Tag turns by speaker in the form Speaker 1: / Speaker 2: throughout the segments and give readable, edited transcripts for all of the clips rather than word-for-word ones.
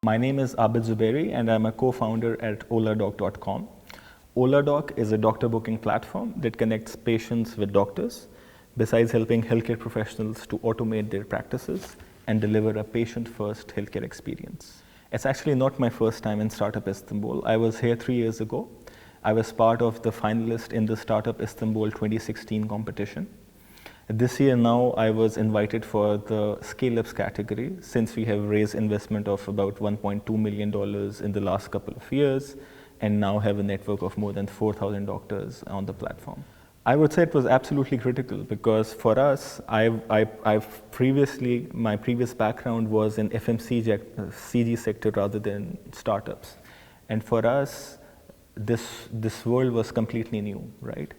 Speaker 1: My name is Abid Zuberi and I'm a co-founder at Oladoc.com. Oladoc is a doctor booking platform that connects patients with doctors, besides helping healthcare professionals to automate their practices and deliver a patient-first healthcare experience. It's actually not my first time in Startup Istanbul. I was here 3 years ago. I was part of the finalist in the Startup Istanbul 2016 competition. This year now I was invited for the scale-ups category since we have raised investment of about $1.2 million in the last couple of years and now have a network of more than 4,000 doctors on the platform. I would say it was absolutely critical because for us, my previous background was in FMCG sector rather than startups. And for us, this world was completely new, right?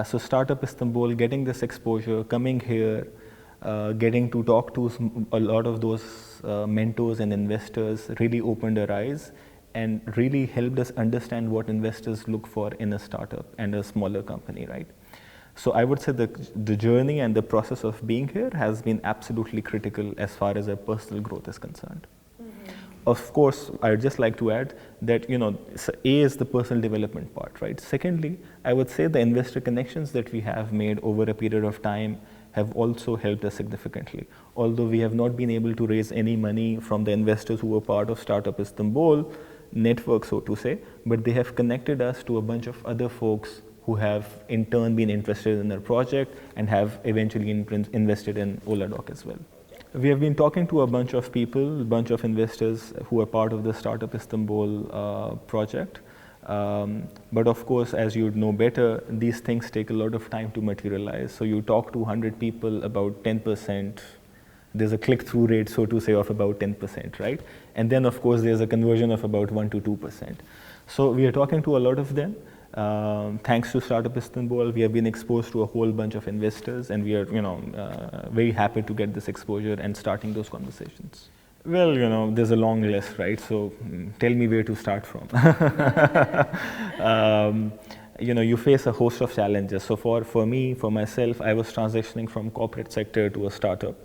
Speaker 1: So Startup Istanbul, getting this exposure, coming here, getting to talk to a lot of those mentors and investors really opened our eyes and really helped us understand what investors look for in a startup and a smaller company, right? So I would say the journey and the process of being here has been absolutely critical as far as our personal growth is concerned. Of course, I would just like to add that, A is the personal development part, right? Secondly, I would say the investor connections that we have made over a period of time have also helped us significantly. Although we have not been able to raise any money from the investors who were part of Startup Istanbul network, so to say, but they have connected us to a bunch of other folks who have in turn been interested in our project and have eventually invested in Oladoc as well. We have been talking to a bunch of people, a bunch of investors who are part of the Startup Istanbul project. But of course, as you'd know better, these things take a lot of time to materialize. So you talk to 100 people, about 10%, there's a click-through rate, so to say, of about 10%, right? And then of course, there's a conversion of about 1 to 2%. So we are talking to a lot of them. Thanks to Startup Istanbul, we have been exposed to a whole bunch of investors and we are, very happy to get this exposure and starting those conversations. Well, there's a long list, right? So tell me where to start from. You face a host of challenges. So for me, for myself, I was transitioning from corporate sector to a startup.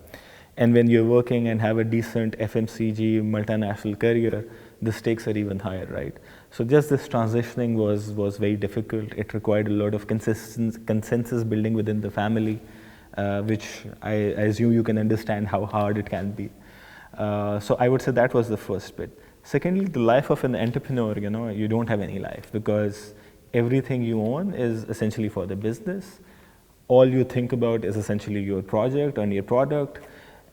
Speaker 1: And when you're working and have a decent FMCG multinational career, the stakes are even higher, right? So just this transitioning was very difficult. It required a lot of consensus building within the family, which I assume you can understand how hard it can be. So I would say that was the first bit. Secondly, the life of an entrepreneur, you don't have any life because everything you own is essentially for the business. All you think about is essentially your project and your product.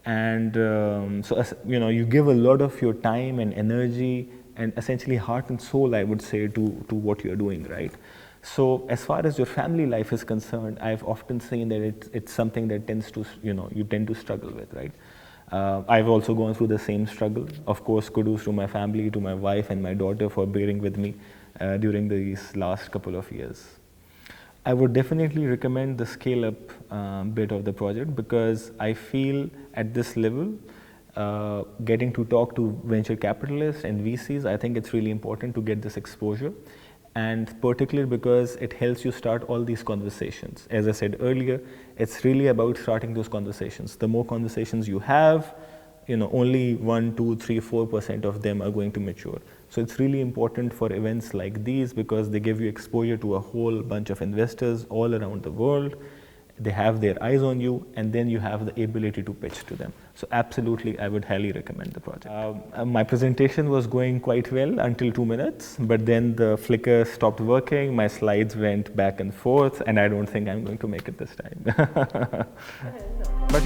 Speaker 1: And you give a lot of your time and energy and essentially heart and soul, I would say, to what you're doing, right? So as far as your family life is concerned, I've often seen that it's something that you tend to struggle with, right? I've also gone through the same struggle. Of course, kudos to my family, to my wife and my daughter for bearing with me during these last couple of years. I would definitely recommend the scale-up bit of the project because I feel at this level, getting to talk to venture capitalists and VCs, I think it's really important to get this exposure. And particularly because it helps you start all these conversations. As I said earlier, it's really about starting those conversations. The more conversations you have, only 1, 2, 3, 4% of them are going to mature. So it's really important for events like these because they give you exposure to a whole bunch of investors all around the world. They have their eyes on you and then you have the ability to pitch to them. So absolutely, I would highly recommend the project. My presentation was going quite well until 2 minutes, but then the Flickr stopped working, my slides went back and forth, and I don't think I'm going to make it this time. But